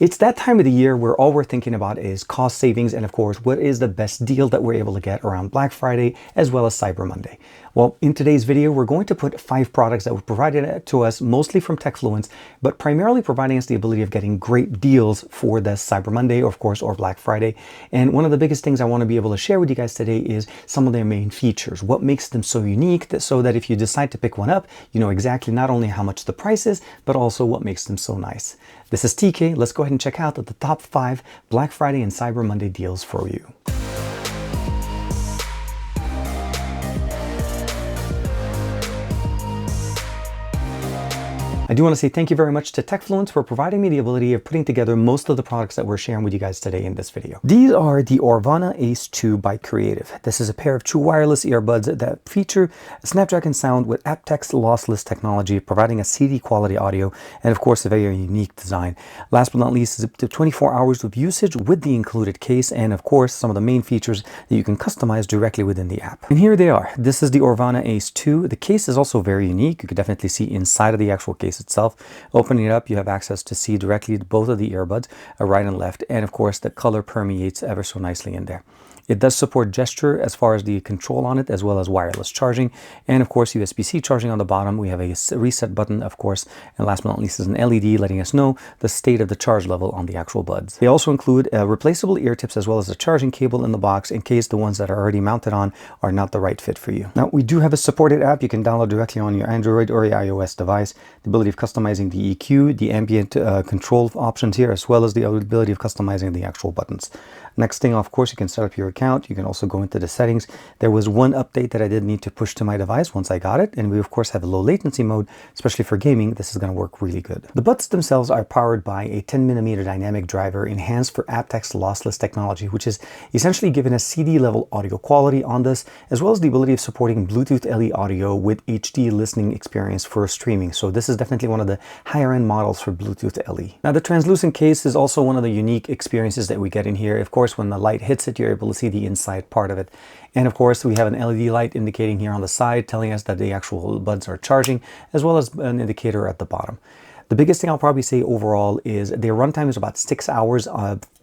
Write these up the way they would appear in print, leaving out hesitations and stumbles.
It's that time of the year where all we're thinking about is cost savings and of course, what is the best deal that we're able to get around Black Friday as well as Cyber Monday. Well, in today's video, we're going to put 5 products that were provided to us mostly from Techfluence, but primarily providing us the ability of getting great deals for the Cyber Monday, of course, or Black Friday. And one of the biggest things I want to be able to share with you guys today is some of their main features. What makes them so unique so that if you decide to pick one up, you know exactly not only how much the price is, but also what makes them so nice. This is TK. Let's go ahead and check out the top 5 Black Friday and Cyber Monday deals for you. I do want to say thank you very much to Techfluence for providing me the ability of putting together most of the products that we're sharing with you guys today in this video. These are the Aurvana Ace 2 by Creative. This is a pair of true wireless earbuds that feature a Snapdragon sound with aptX lossless technology, providing a CD quality audio and of course a very unique design. Last but not least is up to 24 hours of usage with the included case and of course some of the main features that you can customize directly within the app. And here they are. This is the Aurvana Ace 2. The case is also very unique. You can definitely see inside of the actual case itself. Opening it up, you have access to see directly both of the earbuds, right and left, and of course the color permeates ever so nicely in there. It does support gesture as far as the control on it, as well as wireless charging, and of course USB-C charging on the bottom. We have a reset button, of course, and last but not least is an LED letting us know the state of the charge level on the actual buds. They also include replaceable ear tips as well as a charging cable in the box in case the ones that are already mounted on are not the right fit for you. Now, we do have a supported app you can download directly on your Android or your iOS device. The ability of customizing the EQ, the ambient control options here, as well as the ability of customizing the actual buttons. Next thing, of course, you can set up your account. You can also go into the settings. There was one update that I did need to push to my device once I got it. And we, of course, have a low latency mode, especially for gaming. This is going to work really good. The buds themselves are powered by a 10mm dynamic driver enhanced for aptX lossless technology, which is essentially given a CD level audio quality on this, as well as the ability of supporting Bluetooth LE audio with HD listening experience for streaming. So this is definitely one of the higher end models for Bluetooth LE. Now, the translucent case is also one of the unique experiences that we get in here. Of course, when the light hits it, you're able to see the inside part of it. And of course, we have an LED light indicating here on the side, telling us that the actual buds are charging, as well as an indicator at the bottom. The biggest thing I'll probably say overall is their runtime is about 6 hours,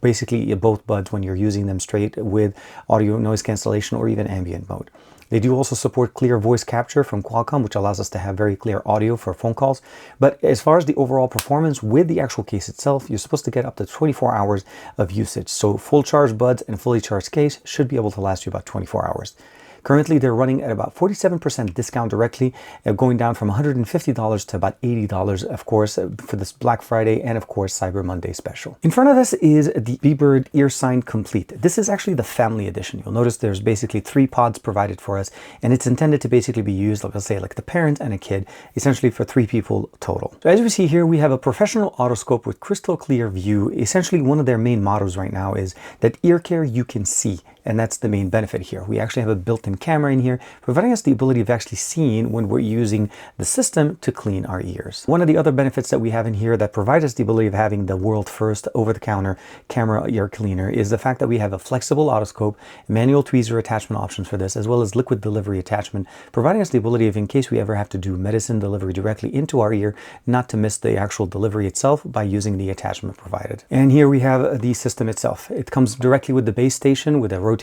basically both buds when you're using them straight with audio noise cancellation or even ambient mode. They do also support clear voice capture from Qualcomm, which allows us to have very clear audio for phone calls. But as far as the overall performance with the actual case itself, you're supposed to get up to 24 hours of usage. So full charged buds and fully charged case should be able to last you about 24 hours. Currently, they're running at about 47% discount directly, going down from $150 to about $80, of course, for this Black Friday and, of course, Cyber Monday special. In front of us is the BeBird Earsight Complete. This is actually the family edition. You'll notice there's basically 3 pods provided for us, and it's intended to basically be used, like I'll say, like the parent and a kid, essentially for 3 people total. So as we see here, we have a professional otoscope with crystal clear view. Essentially, one of their main mottos right now is that ear care you can see. And that's the main benefit here. We actually have a built-in camera in here, providing us the ability of actually seeing when we're using the system to clean our ears. One of the other benefits that we have in here that provides us the ability of having the world first over-the-counter camera ear cleaner is the fact that we have a flexible otoscope, manual tweezer attachment options for this, as well as liquid delivery attachment, providing us the ability of, in case we ever have to do medicine delivery directly into our ear, not to miss the actual delivery itself by using the attachment provided. And here we have the system itself. It comes directly with the base station with a rotating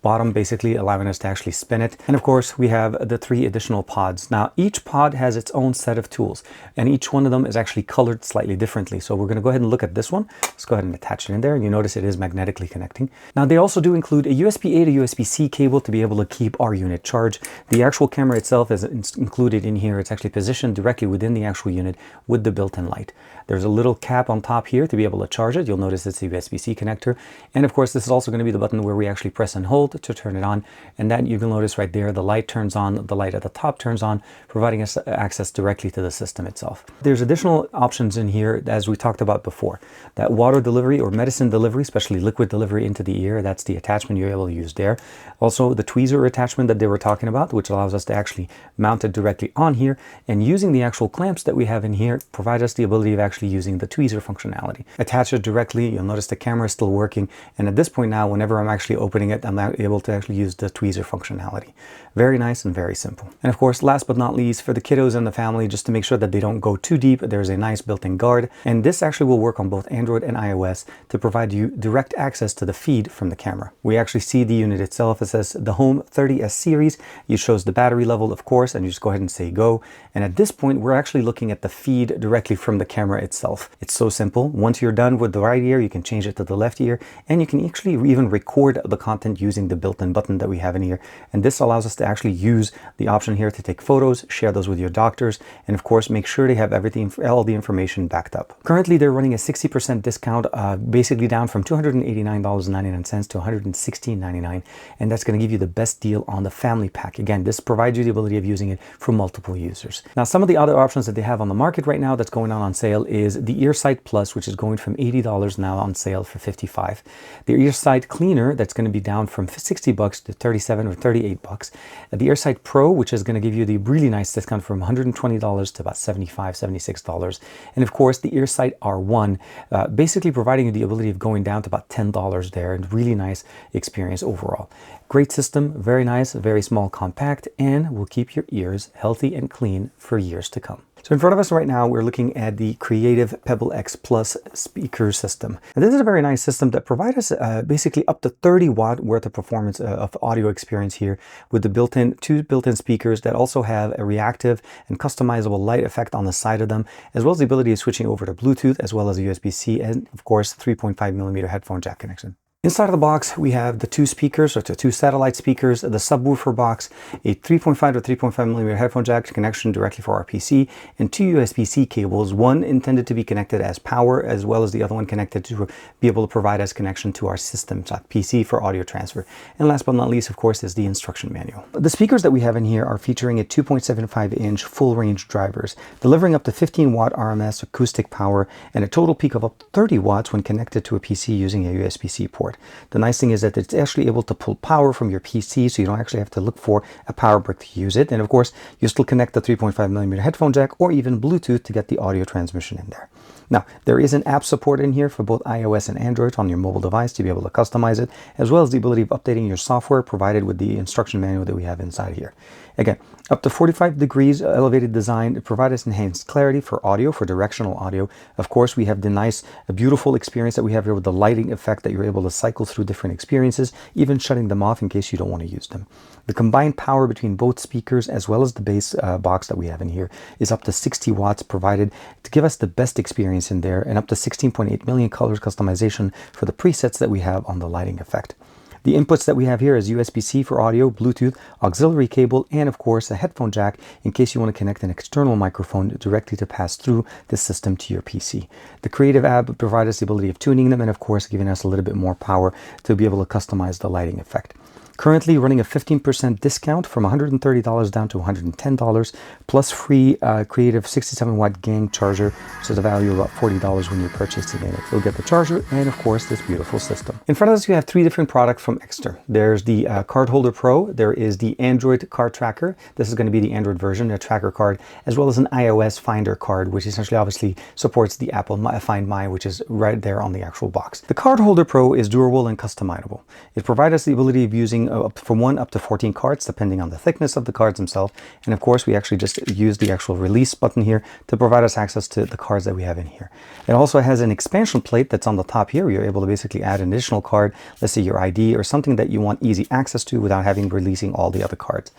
bottom, basically allowing us to actually spin it. And of course, we have the 3 additional pods. Now, each pod has its own set of tools, and each one of them is actually colored slightly differently. So we're going to go ahead and look at this one. Let's go ahead and attach it in there. And you notice it is magnetically connecting. Now, they also do include a USB-A to USB-C cable to be able to keep our unit charged. The actual camera itself is included in here. It's actually positioned directly within the actual unit with the built-in light. There's a little cap on top here to be able to charge it. You'll notice it's a USB-C connector. And of course, this is also going to be the button where we actually press and hold to turn it on. And that you can notice right there, the light turns on, the light at the top turns on, providing us access directly to the system itself. There's additional options in here, as we talked about before. That water delivery or medicine delivery, especially liquid delivery into the ear, that's the attachment you're able to use there. Also, the tweezer attachment that they were talking about, which allows us to actually mount it directly on here. And using the actual clamps that we have in here, provides us the ability of actually actually using the tweezer functionality. Attach it directly, you'll notice the camera is still working, and at this point now, whenever I'm actually opening it, I'm able to actually use the tweezer functionality. Very nice and very simple. And of course, last but not least, for the kiddos and the family, just to make sure that they don't go too deep, there's a nice built-in guard, and this actually will work on both Android and iOS to provide you direct access to the feed from the camera. We actually see the unit itself. It says the Home 30S series. It shows the battery level, of course, and you just go ahead and say go. And at this point, we're actually looking at the feed directly from the camera itself. It's so simple. Once you're done with the right ear, you can change it to the left ear, and you can actually even record the content using the built-in button that we have in here. And this allows us to actually use the option here to take photos, share those with your doctors, and of course, make sure they have everything, all the information backed up. Currently, they're running a 60% discount, basically down from $289.99 to $116.99, and that's going to give you the best deal on the family pack. Again, this provides you the ability of using it for multiple users. Now, some of the other options that they have on the market right now that's going on sale is the Earsight Plus, which is going from $80 now on sale for $55. The Earsight Cleaner, that's going to be down from $60 to $37 or $38. The Earsight Pro, which is going to give you the really nice discount from $120 to about $75, $76. And of course, the Earsight R1, basically providing you the ability of going down to about $10 there, and really nice experience overall. Great system, very nice, very small, compact, and will keep your ears healthy and clean for years to come. So in front of us right now, we're looking at the Creative Pebble X Plus speaker system. And this is a very nice system that provides us basically up to 30 watt worth of performance of audio experience here, with the two built-in speakers that also have a reactive and customizable light effect on the side of them, as well as the ability of switching over to Bluetooth, as well as USB-C, and of course 3.5mm headphone jack connection. Inside of the box, we have the two speakers, or two satellite speakers, the subwoofer box, a 3.5 to 3.5mm headphone jack connection directly for our PC, and two USB-C cables, one intended to be connected as power, as well as the other one connected to be able to provide as connection to our system, PC, for audio transfer. And last but not least, of course, is the instruction manual. The speakers that we have in here are featuring a 2.75-inch full-range drivers, delivering up to 15 watt RMS acoustic power and a total peak of up to 30 watts when connected to a PC using a USB-C port. The nice thing is that it's actually able to pull power from your PC, so you don't actually have to look for a power brick to use it. And of course, you still connect the 3.5mm headphone jack or even Bluetooth to get the audio transmission in there. Now, there is an app support in here for both iOS and Android on your mobile device to be able to customize it, as well as the ability of updating your software provided with the instruction manual that we have inside here. Again, up to 45 degrees elevated design to provide us enhanced clarity for audio, for directional audio. Of course, we have the nice, beautiful experience that we have here with the lighting effect that you're able to cycle through different experiences, even shutting them off in case you don't want to use them. The combined power between both speakers as well as the bass box that we have in here is up to 60 watts provided to give us the best experience in there, and up to 16.8 million colors customization for the presets that we have on the lighting effect. The inputs that we have here is USB-C for audio, Bluetooth, auxiliary cable, and of course a headphone jack in case you want to connect an external microphone directly to pass through the system to your PC. The Creative app provides us the ability of tuning them and of course giving us a little bit more power to be able to customize the lighting effect. Currently running a 15% discount from $130 down to $110, plus free Creative 67 watt gang charger, which is a value of about $40 when you're purchasing it. You'll get the charger and of course this beautiful system. In front of us, we have three different products from Ekster. There's the Cardholder Pro, there is the Android card tracker. This is going to be the Android version, a tracker card, as well as an iOS Finder card, which essentially obviously supports the Apple Find My, which is right there on the actual box. The Cardholder Pro is durable and customizable. It provides us the ability of using from 1 up to 14 cards, depending on the thickness of the cards themselves. And of course, we actually just use the actual release button here to provide us access to the cards that we have in here. It also has an expansion plate that's on the top here. You're able to basically add an additional card, let's say your ID or something that you want easy access to without releasing all the other cards,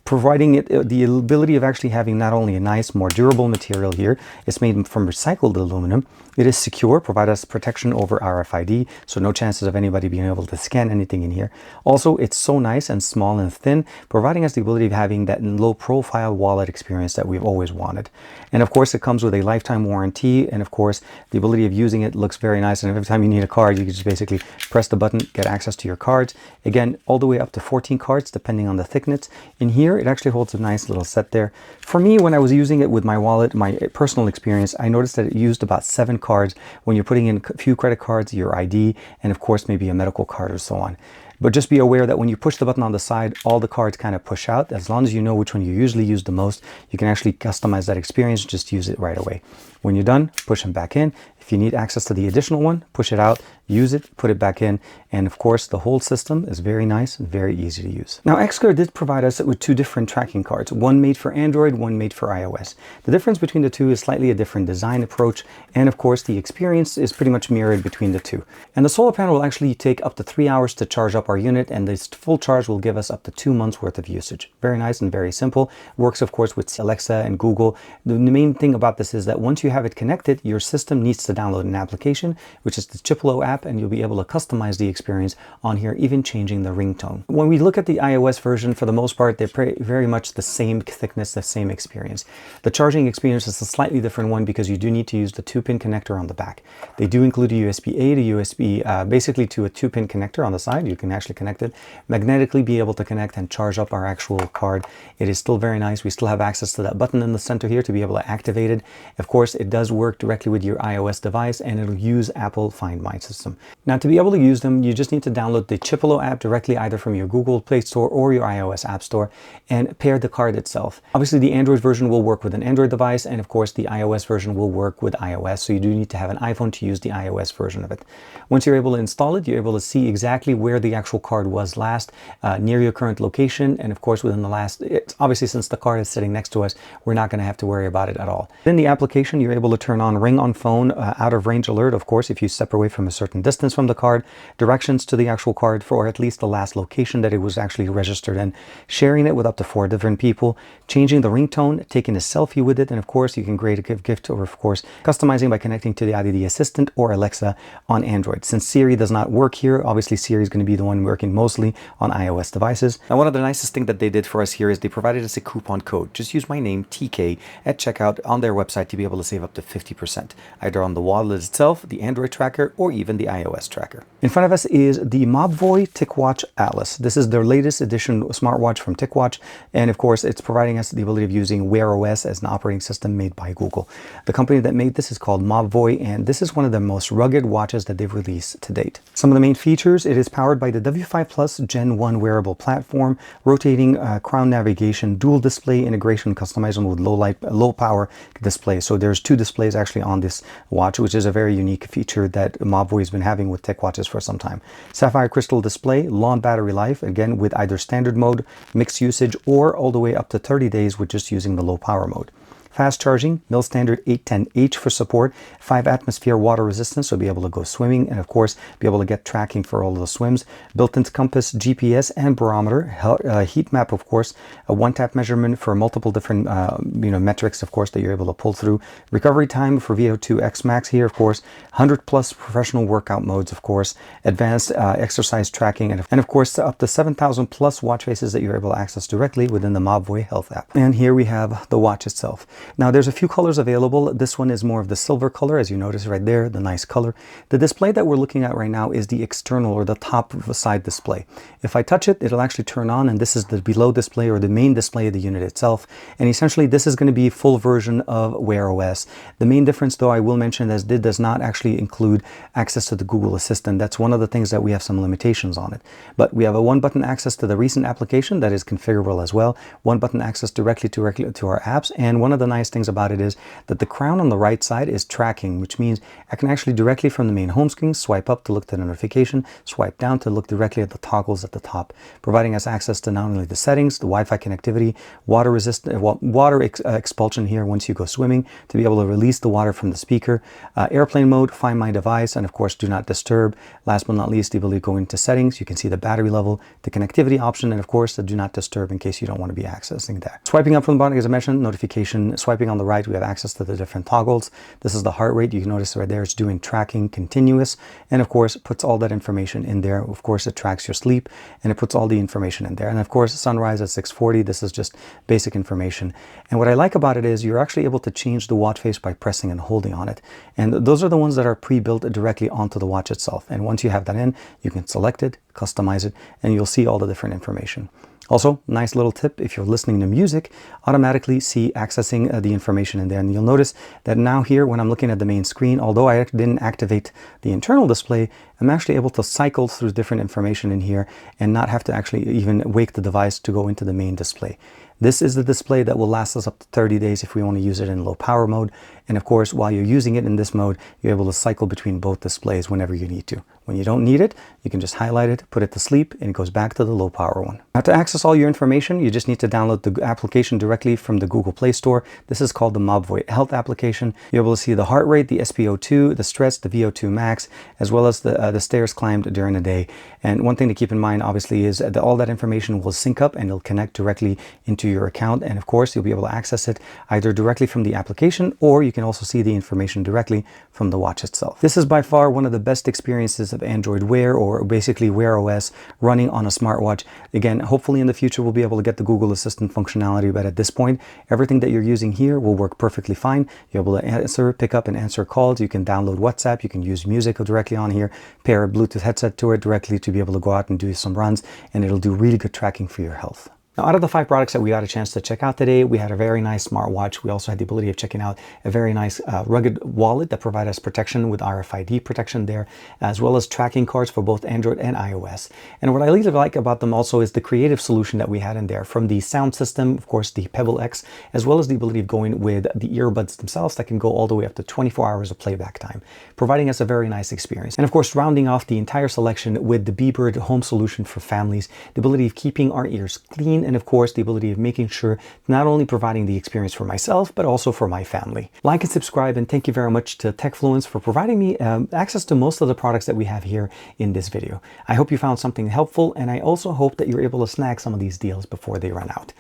providing it the ability of actually having not only a nice, more durable material here. It's made from recycled aluminum. It is secure, provide us protection over RFID, so no chances of anybody being able to scan anything in here. Also, it's so nice and small and thin, providing us the ability of having that low profile wallet experience that we've always wanted. And of course, it comes with a lifetime warranty, and of course, the ability of using it looks very nice. And every time you need a card, you can just basically press the button, get access to your cards. Again, all the way up to 14 cards, depending on the thickness. In here, it actually holds a nice little set there. For me, when I was using it with my wallet, my personal experience, I noticed that it used about 7 cards when you're putting in a few credit cards, your ID, and of course maybe a medical card or so on. But just be aware that when you push the button on the side, all the cards kind of push out. As long as you know which one you usually use the most, you can actually customize that experience, just use it right away. When you're done, push them back in. If you need access to the additional one, push it out, use it, put it back in. And of course, the whole system is very nice and very easy to use. Now, Ekster did provide us with two different tracking cards, one made for Android, one made for iOS. The difference between the two is slightly a different design approach. And of course, the experience is pretty much mirrored between the two. And the solar panel will actually take up to 3 hours to charge up our unit. And this full charge will give us up to 2 months worth of usage. Very nice and very simple. Works, of course, with Alexa and Google. The main thing about this is that once you have it connected, your system needs to download an application, which is the Tkbay app, and you'll be able to customize the experience on here, even changing the ringtone. When we look at the iOS version, for the most part, they're very much the same thickness, the same experience. The charging experience is a slightly different one because you do need to use the 2-pin connector on the back. They do include a USB-A to USB, basically to a 2-pin connector on the side. You can actually connect it, magnetically be able to connect and charge up our actual card. It is still very nice. We still have access to that button in the center here to be able to activate it. Of course, it does work directly with your iOS device, and it'll use Apple Find My system. Now, to be able to use them, you just need to download the Tkbay app directly either from your Google Play Store or your iOS App Store and pair the card itself. Obviously, the Android version will work with an Android device, and of course, the iOS version will work with iOS, so you do need to have an iPhone to use the iOS version of it. Once you're able to install it, you're able to see exactly where the actual card was last, near your current location, and of course, within the last, obviously, since the card is sitting next to us, we're not going to have to worry about it at all. In the application, you're able to turn on Ring on Phone out of range alert, of course, if you step away from a certain distance from the card, directions to the actual card for at least the last location that it was actually registered in, sharing it with up to 4 different people, changing the ringtone, taking a selfie with it, and of course, you can create a gift, or of course, customizing by connecting to either the Assistant or Alexa on Android. Since Siri does not work here, obviously Siri is going to be the one working mostly on iOS devices. Now, one of the nicest things that they did for us here is they provided us a coupon code. Just use my name, TK, at checkout on their website to be able to save up to 50%, either on the wallet itself, the Android tracker, or even the iOS tracker. In front of us is the Mobvoi TicWatch Atlas. This is their latest edition smartwatch from TicWatch, and of course, it's providing us the ability of using Wear OS as an operating system made by Google. The company that made this is called Mobvoi, and this is one of the most rugged watches that they've released to date. Some of the main features: it is powered by the W5 Plus Gen 1 wearable platform, rotating crown navigation, dual display integration, customizable with low power display. So there's 2 displays actually on this watch, which is a very unique feature that Mobvoi has been having with TicWatches for some time. Sapphire crystal display, long battery life, again with either standard mode, mixed usage, or all the way up to 30 days with just using the low power mode. Fast charging, mil standard 810H for support, 5 atmosphere water resistance, so be able to go swimming, and of course be able to get tracking for all of the swims. Built-in compass, GPS, and barometer. Heat map, of course, a one-tap measurement for multiple different metrics, of course, that you're able to pull through. Recovery time for VO2 X Max here, of course. 100 plus professional workout modes, of course. Advanced exercise tracking, and of course up to 7,000 plus watch faces that you're able to access directly within the Mobvoi Health app. And here we have the watch itself. Now, there's a few colors available. This one is more of the silver color, as you notice right there, the nice color. The display that we're looking at right now is the external, or the top side display. If I touch it, it'll actually turn on, and this is the below display, or the main display of the unit itself. And essentially, this is going to be a full version of Wear OS. The main difference, though, I will mention, is it does not actually include access to the Google Assistant. That's one of the things that we have some limitations on it. But we have a 1-button access to the recent application that is configurable as well. 1-button access directly to our apps. And one of the nice things about it is that the crown on the right side is tracking, which means I can actually directly from the main home screen swipe up to look at the notification, swipe down to look directly at the toggles at the top, providing us access to not only the settings, the Wi-Fi connectivity, water expulsion here once you go swimming, to be able to release the water from the speaker, airplane mode, find my device, and of course do not disturb. Last but not least, the ability to go into settings. You can see the battery level, the connectivity option, and of course the do not disturb in case you don't want to be accessing that. Swiping up from the bottom, as I mentioned, notification. Swiping on the right, we have access to the different toggles. This is the heart rate. You can notice right there, it's doing tracking continuous, and of course puts all that information in there. Of course, it tracks your sleep, and it puts all the information in there. And of course, sunrise at 6:40. This is just basic information. And what I like about it is you're actually able to change the watch face by pressing and holding on it. And those are the ones that are pre-built directly onto the watch itself. And once you have that in, you can select it, customize it, and you'll see all the different information. Also, nice little tip, if you're listening to music, automatically see accessing the information in there. And you'll notice that now here, when I'm looking at the main screen, although I didn't activate the internal display, I'm actually able to cycle through different information in here and not have to actually even wake the device to go into the main display. This is the display that will last us up to 30 days if we want to use it in low power mode. And of course, while you're using it in this mode, you're able to cycle between both displays whenever you need to. When you don't need it, you can just highlight it, put it to sleep, and it goes back to the low power one. Now, to access all your information, you just need to download the application directly from the Google Play Store. This is called the Mobvoi health application. You're able to see the heart rate, the SpO2, the stress, the VO2 max, as well as the stairs climbed during the day. And one thing to keep in mind, obviously, is that all that information will sync up and it'll connect directly into your account. And of course, you'll be able to access it either directly from the application, or you can also see the information directly from the watch itself. This is by far one of the best experiences of Android Wear, or basically Wear OS, running on a smartwatch. Again, hopefully in the future we'll be able to get the Google Assistant functionality, but at this point, everything that you're using here will work perfectly fine. You're able to pick up and answer calls. You can download WhatsApp. You can use music directly on here, pair a Bluetooth headset to it directly to be able to go out and do some runs, and it'll do really good tracking for your health. Now, out of the 5 products that we got a chance to check out today, we had a very nice smartwatch. We also had the ability of checking out a very nice rugged wallet that provides us protection with RFID protection there, as well as tracking cards for both Android and iOS. And what I really like about them also is the creative solution that we had in there, from the sound system, of course, the Pebble X, as well as the ability of going with the earbuds themselves that can go all the way up to 24 hours of playback time, providing us a very nice experience. And of course, rounding off the entire selection with the BeBird Home solution for families, the ability of keeping our ears clean, and of course the ability of making sure not only providing the experience for myself but also for my family. Like and subscribe, and thank you very much to TechFluence for providing me access to most of the products that we have here in this video. I hope you found something helpful, and I also hope that you're able to snag some of these deals before they run out.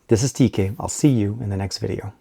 This is TK. I'll see you in the next video.